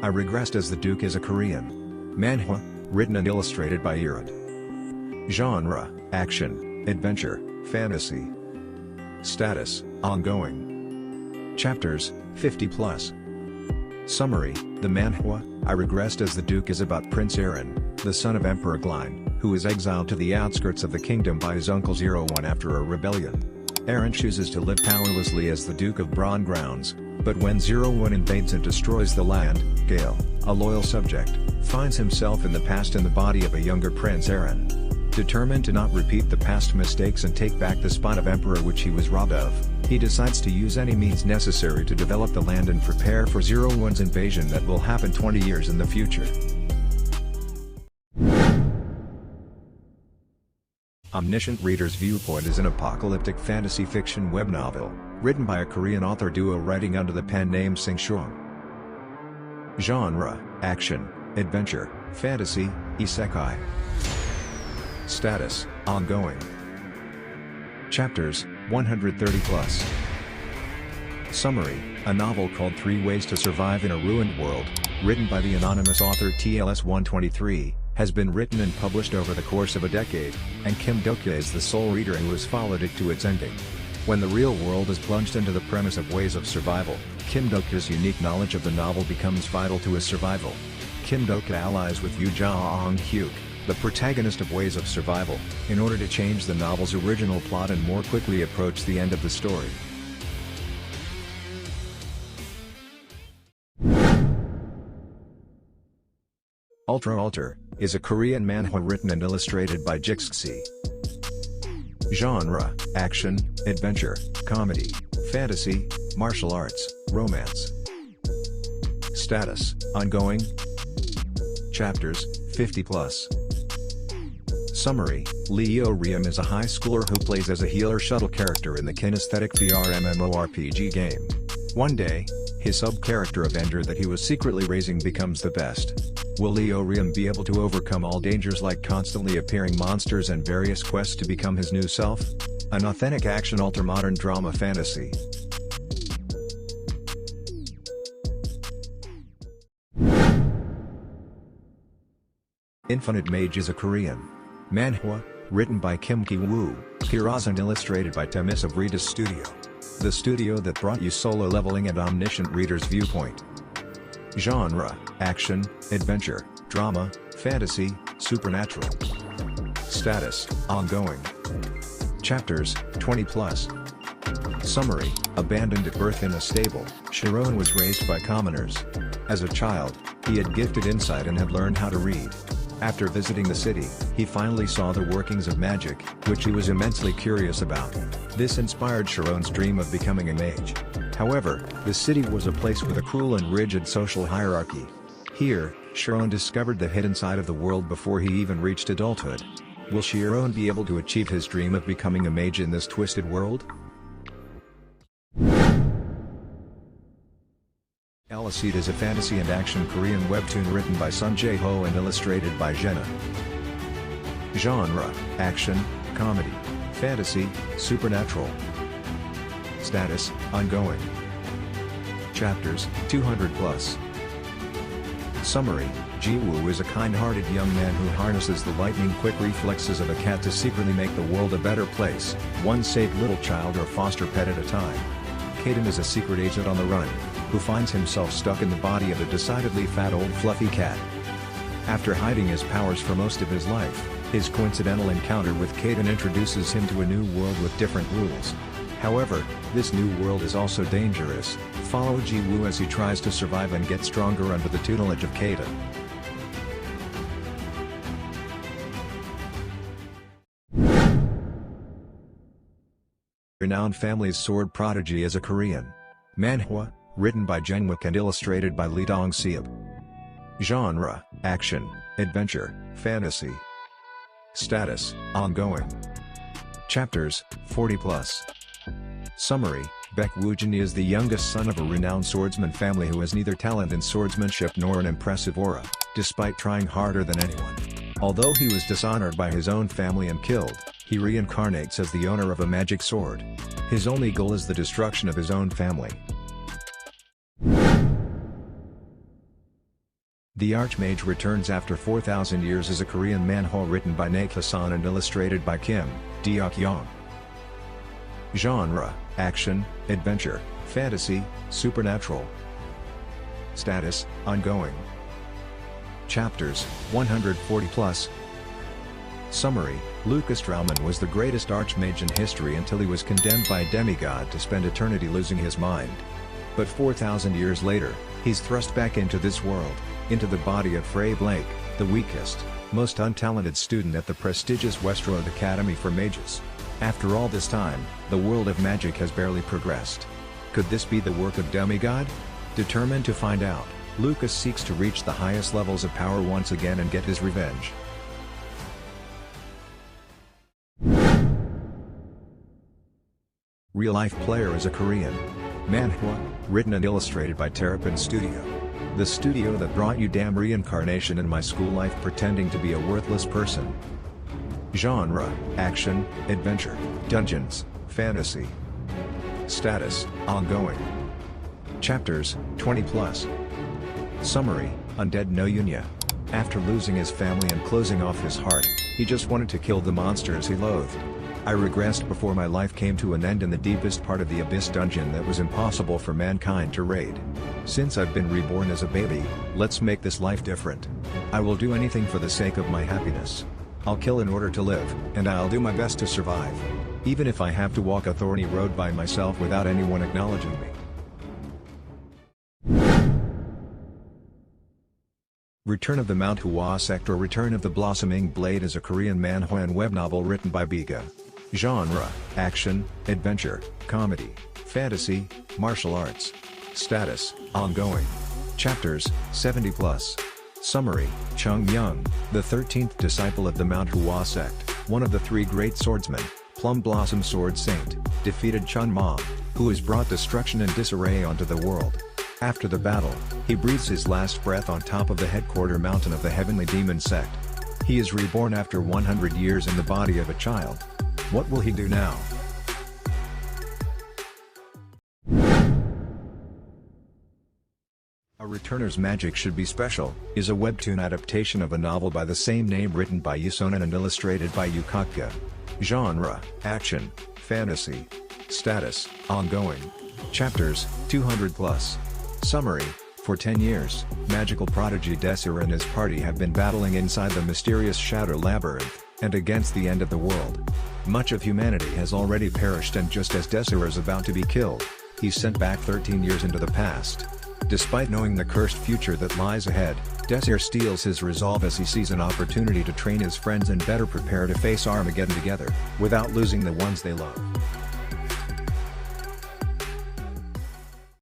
I Regressed as the Duke is a Korean manhwa, written and illustrated by Irad. Genre, action, adventure, fantasy. Status, ongoing. Chapters, 50+. Summary, the manhwa, I Regressed as the Duke is about Prince Aaron, the son of Emperor Gline, who is exiled to the outskirts of the kingdom by his uncle 01 after a rebellion. Aaron chooses to live powerlessly as the Duke of Braun Grounds, but when 01 invades and destroys the land, Gale, a loyal subject, finds himself in the past in the body of a younger Prince Aaron. Determined to not repeat the past mistakes and take back the spot of Emperor which he was robbed of, he decides to use any means necessary to develop the land and prepare for 01's invasion that will happen 20 years in the future. Omniscient Reader's Viewpoint is an apocalyptic fantasy fiction web novel, written by a Korean author duo writing under the pen name Sing Shuang. Genre, action, adventure, fantasy, isekai. Status, ongoing. Chapters, 130+. Summary, a novel called 3 Ways to Survive in a Ruined World, written by the anonymous author TLS123, has been written and published over the course of a decade, and Kim Do-kya is the sole reader who has followed it to its ending. When the real world is plunged into the premise of ways of survival, Kim Do-kya's unique knowledge of the novel becomes vital to his survival. Kim Do-kya allies with Yoo Ja-ong-hyuk, the protagonist of Ways of Survival, in order to change the novel's original plot and more quickly approach the end of the story. Ultra Alter is a Korean manhwa written and illustrated by Jixxi. Genre, action, adventure, comedy, fantasy, martial arts, romance. Status, ongoing. Chapters, 50+. Summary, Leo Riem is a high schooler who plays as a healer shuttle character in the kinesthetic VR MMORPG game. One day, his sub-character Avenger that he was secretly raising becomes the best. Will Leo Riem be able to overcome all dangers like constantly appearing monsters and various quests to become his new self? An authentic action ultra-modern drama fantasy. Infinite Mage is a Korean manhwa, written by Kim Ki-woo, Kiraz and illustrated by Temis of Rita's Studio. The studio that brought you Solo Leveling and Omniscient Reader's Viewpoint. Genre, action, adventure, drama, fantasy, supernatural. Status, ongoing. Chapters, 20+. Summary, abandoned at birth in a stable, Sharon was raised by commoners. As a child, he had gifted insight and had learned how to read. After visiting the city, he finally saw the workings of magic, which he was immensely curious about. This inspired Sharon's dream of becoming a mage. However, the city was a place with a cruel and rigid social hierarchy. Here, Sharon discovered the hidden side of the world before he even reached adulthood. Will Sharon be able to achieve his dream of becoming a mage in this twisted world? Aliceed is a fantasy and action Korean webtoon written by Sun Jae-ho and illustrated by Jenna. Genre, action, comedy, fantasy, supernatural. Status, ongoing. Chapters, 200+. Summary, Ji-woo is a kind-hearted young man who harnesses the lightning-quick reflexes of a cat to secretly make the world a better place, one safe little child or foster pet at a time. Kaden is a secret agent on the run, who finds himself stuck in the body of a decidedly fat old fluffy cat. After hiding his powers for most of his life, his coincidental encounter with Kaden introduces him to a new world with different rules. However, this new world is also dangerous. Follow Ji-woo as he tries to survive and get stronger under the tutelage of Kaden. Renowned Family's Sword Prodigy is a Korean manhwa, written by Jengwook and illustrated by Lee Dong-seop. Genre, action, adventure, fantasy. Status, ongoing. Chapters, 40+. Summary, Baek Woo-jin is the youngest son of a renowned swordsman family who has neither talent in swordsmanship nor an impressive aura, despite trying harder than anyone. Although he was dishonored by his own family and killed, he reincarnates as the owner of a magic sword. His only goal is the destruction of his own family. The Archmage returns after 4,000 years as a Korean manhwa written by Naek-san and illustrated by Kim Deok-young. Genre: action, adventure, fantasy, supernatural. Status: ongoing. Chapters: 140+. Summary: Lucas Drauman was the greatest Archmage in history until he was condemned by a demigod to spend eternity losing his mind. But 4,000 years later, he's thrust back into this world, into the body of Frey Blake, the weakest, most untalented student at the prestigious Westroad Academy for Mages. After all this time, the world of magic has barely progressed. Could this be the work of demigod? Determined to find out, Lucas seeks to reach the highest levels of power once again and get his revenge. Real-life player is a Korean manhwa, written and illustrated by Terrapin Studio. The studio that brought you damn reincarnation in my school life pretending to be a worthless person. Genre: action, adventure, dungeons, fantasy. Status: ongoing. Chapters: 20+. Summary: Undead no Yunya. After losing his family and closing off his heart, he just wanted to kill the monsters he loathed. I regressed before my life came to an end in the deepest part of the Abyss dungeon that was impossible for mankind to raid. Since I've been reborn as a baby, let's make this life different. I will do anything for the sake of my happiness. I'll kill in order to live, and I'll do my best to survive. Even if I have to walk a thorny road by myself without anyone acknowledging me. Return of the Manhwa Sect or Return of the Blossoming Blade is a Korean manhwa and web novel written by Biga. Genre: action, adventure, comedy, fantasy, martial arts. Status: ongoing. Chapters: 70+. Summary: Chung Myung, the 13th disciple of the Manhwa Sect, one of the three great swordsmen, Plum Blossom Sword Saint, defeated Chun Ma, who has brought destruction and disarray onto the world. After the battle, he breathes his last breath on top of the headquarter mountain of the Heavenly Demon Sect. He is reborn after 100 years in the body of a child. What will he do now? A Returner's Magic Should Be Special is a webtoon adaptation of a novel by the same name written by Yusonen and illustrated by Yukaka. Genre: action, fantasy. Status: ongoing. Chapters: 200+. Summary: for 10 years, magical prodigy Desir and his party have been battling inside the mysterious Shadow Labyrinth, and against the end of the world. Much of humanity has already perished, and just as Desir is about to be killed, he's sent back 13 years into the past. Despite knowing the cursed future that lies ahead, Desir steels his resolve as he sees an opportunity to train his friends and better prepare to face Armageddon together, without losing the ones they love.